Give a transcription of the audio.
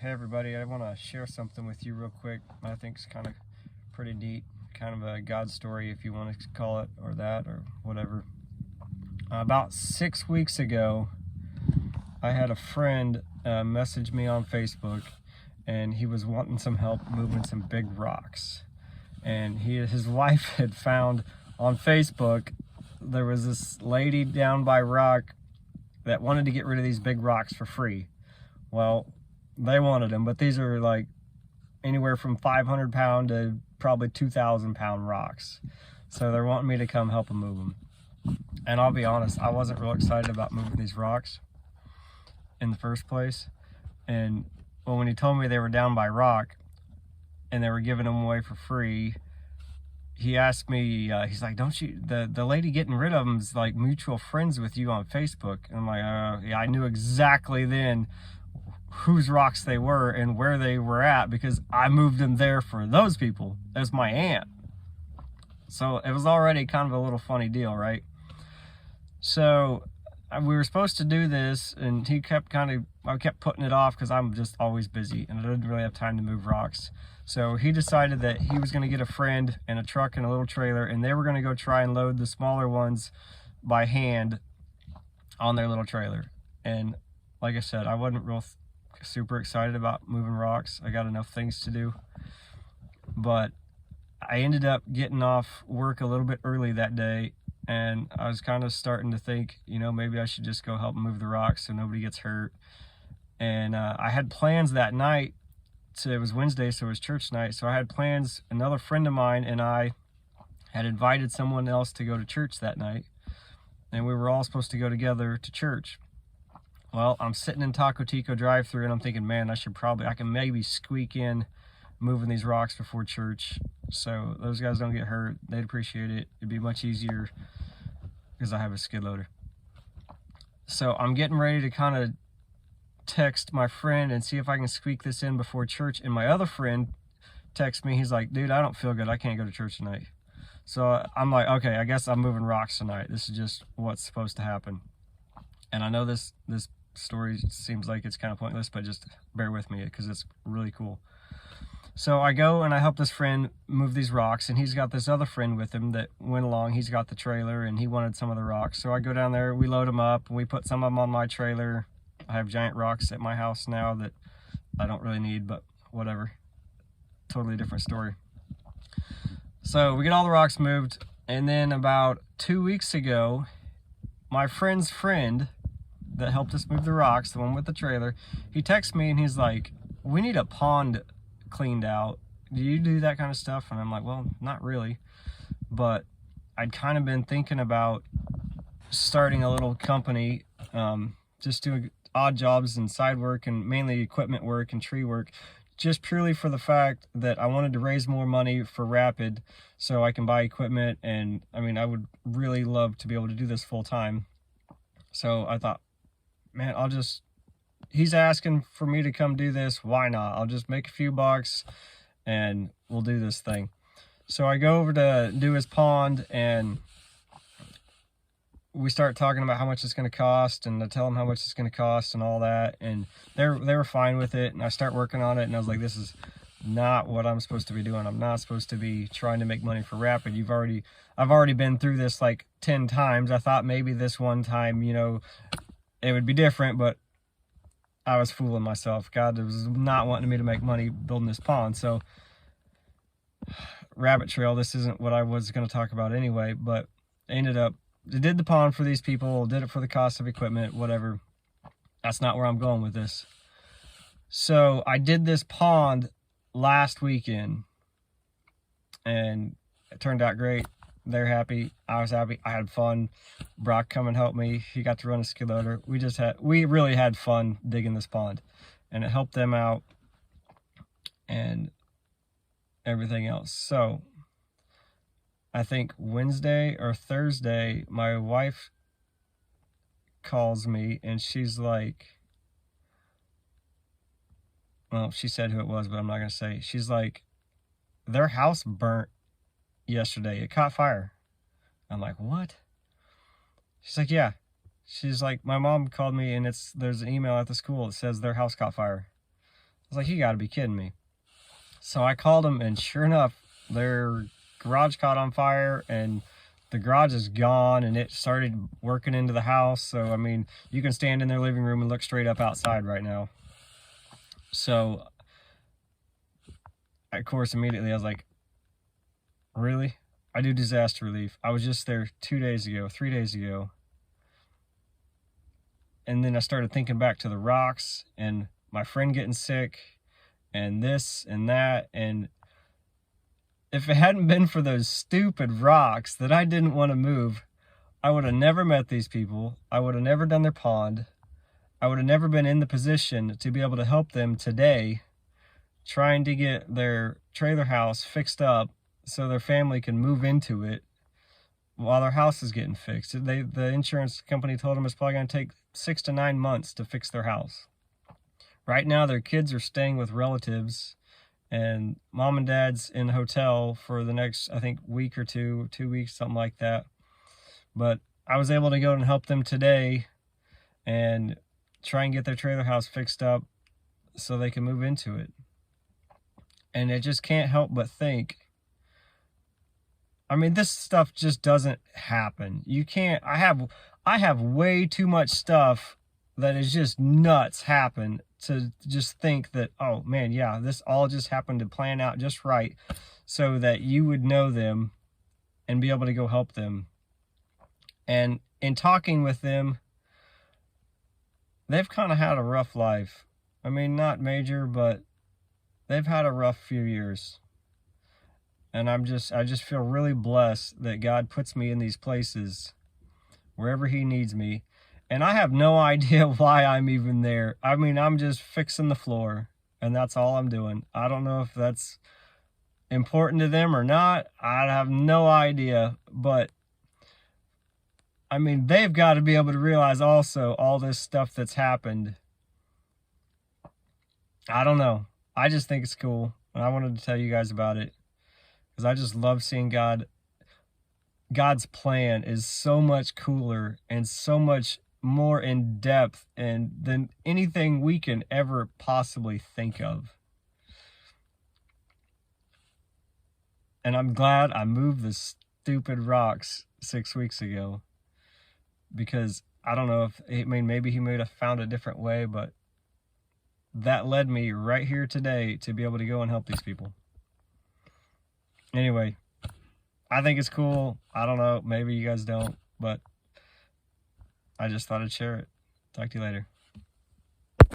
Hey everybody, I want to share something with you real quick. I think it's kind of pretty neat, kind of a God story if you want to call it, or that, or whatever. About 6 weeks ago, I had a friend message me on Facebook, and he was wanting some help moving some big rocks. And his wife had found on Facebook there was this lady down by Rock that wanted to get rid of these big rocks for free. Well, they wanted them, but these are like anywhere from 500-pound to probably 2,000-pound rocks. So they're wanting me to come help them move them. And I'll be honest, I wasn't real excited about moving these rocks in the first place. And well, when he told me they were down by Rock and they were giving them away for free, he asked me, he's like, don't you, the lady getting rid of them is like mutual friends with you on Facebook. And I'm like, yeah, I knew exactly then whose rocks they were and where they were at because I moved them there for those people as my aunt. So it was already kind of a little funny deal, right? So we were supposed to do this, and I kept putting it off because I'm just always busy and I didn't really have time to move rocks. So he decided that he was going to get a friend and a truck and a little trailer, and they were going to go try and load the smaller ones by hand on their little trailer. And like I said, I wasn't real super excited about moving rocks. I got enough things to do. But I ended up getting off work a little bit early that day, and I was kind of starting to think, you know, maybe I should just go help move the rocks so nobody gets hurt. And I had plans that night. So it was Wednesday, so it was church night. So I had plans. Another friend of mine and I had invited someone else to go to church that night, and we were all supposed to go together to church. Well, I'm sitting in Taco Tico drive-thru and I'm thinking, man, I can maybe squeak in moving these rocks before church so those guys don't get hurt. They'd appreciate it. It'd be much easier because I have a skid loader. So I'm getting ready to kind of text my friend and see if I can squeak this in before church. And my other friend texts me. He's like, dude, I don't feel good. I can't go to church tonight. So I'm like, okay, I guess I'm moving rocks tonight. This is just what's supposed to happen. And I know this story seems like it's kind of pointless, but just bear with me because it's really cool. So I go and I help this friend move these rocks, and he's got this other friend with him that went along. He's got the trailer and he wanted some of the rocks. So I go down there, we load them up, and we put some of them on my trailer. I have giant rocks at my house now that I don't really need, but whatever. Totally different story. So we get all the rocks moved, and then about 2 weeks ago, my friend's friend that helped us move the rocks, the one with the trailer, he texts me and he's like, we need a pond cleaned out. Do you do that kind of stuff? And I'm like, well, not really. But I'd kind of been thinking about starting a little company, just doing odd jobs and side work and mainly equipment work and tree work, just purely for the fact that I wanted to raise more money for Rapid so I can buy equipment. And I mean, I would really love to be able to do this full time. So I thought, man, he's asking for me to come do this. Why not? I'll just make a few bucks and we'll do this thing. So I go over to do his pond and we start talking about how much it's going to cost, and I tell them how much it's going to cost and all that. And they were fine with it. And I start working on it, and I was like, this is not what I'm supposed to be doing. I'm not supposed to be trying to make money for Rapid. I've already been through this like 10 times. I thought maybe this one time, you know, it would be different, but I was fooling myself. God was not wanting me to make money building this pond. So rabbit trail, this isn't what I was going to talk about anyway, but I did the pond for these people, did it for the cost of equipment, whatever. That's not where I'm going with this. So I did this pond last weekend and it turned out great. They're happy. I was happy. I had fun. Brock come and help me. He got to run a skid loader. We really had fun digging this pond, and it helped them out and everything else. So I think Wednesday or Thursday, my wife calls me and she's like, well, she said who it was, but I'm not going to say. She's like, their house burnt yesterday. It caught fire. I'm like, what? She's like, yeah. She's like, my mom called me and there's an email at the school that says their house caught fire. was like, you got to be kidding me. So I called them, and sure enough, their garage caught on fire, and the garage is gone, and it started working into the house. So, I mean, you can stand in their living room and look straight up outside right now. So, of course, immediately I was like, really? I do disaster relief. I was just there 3 days ago. And then I started thinking back to the rocks and my friend getting sick and this and that. And if it hadn't been for those stupid rocks that I didn't want to move, I would have never met these people. I would have never done their pond. I would have never been in the position to be able to help them today, trying to get their trailer house fixed up so their family can move into it while their house is getting fixed. The insurance company told them it's probably going to take 6 to 9 months to fix their house. Right now, their kids are staying with relatives, and mom and dad's in a hotel for the next, I think, week or 2 weeks, something like that. But I was able to go and help them today and try and get their trailer house fixed up so they can move into it. And it just can't help but think, I mean, this stuff just doesn't happen. You can't, I have way too much stuff that is just nuts happen to just think that, oh man, yeah, this all just happened to plan out just right so that you would know them and be able to go help them. And in talking with them, they've kind of had a rough life. I mean, not major, but they've had a rough few years. And I just feel really blessed that God puts me in these places wherever he needs me. And I have no idea why I'm even there. I mean, I'm just fixing the floor, and that's all I'm doing. I don't know if that's important to them or not. I have no idea. But, I mean, they've got to be able to realize also all this stuff that's happened. I don't know. I just think it's cool. And I wanted to tell you guys about it, because I just love seeing God's plan is so much cooler and so much more in depth than anything we can ever possibly think of. And I'm glad I moved the stupid rocks 6 weeks ago, because I don't know maybe he might have found a different way, but that led me right here today to be able to go and help these people. Anyway, I think it's cool. I don't know, maybe you guys don't, but I just thought I'd share it. Talk to you later.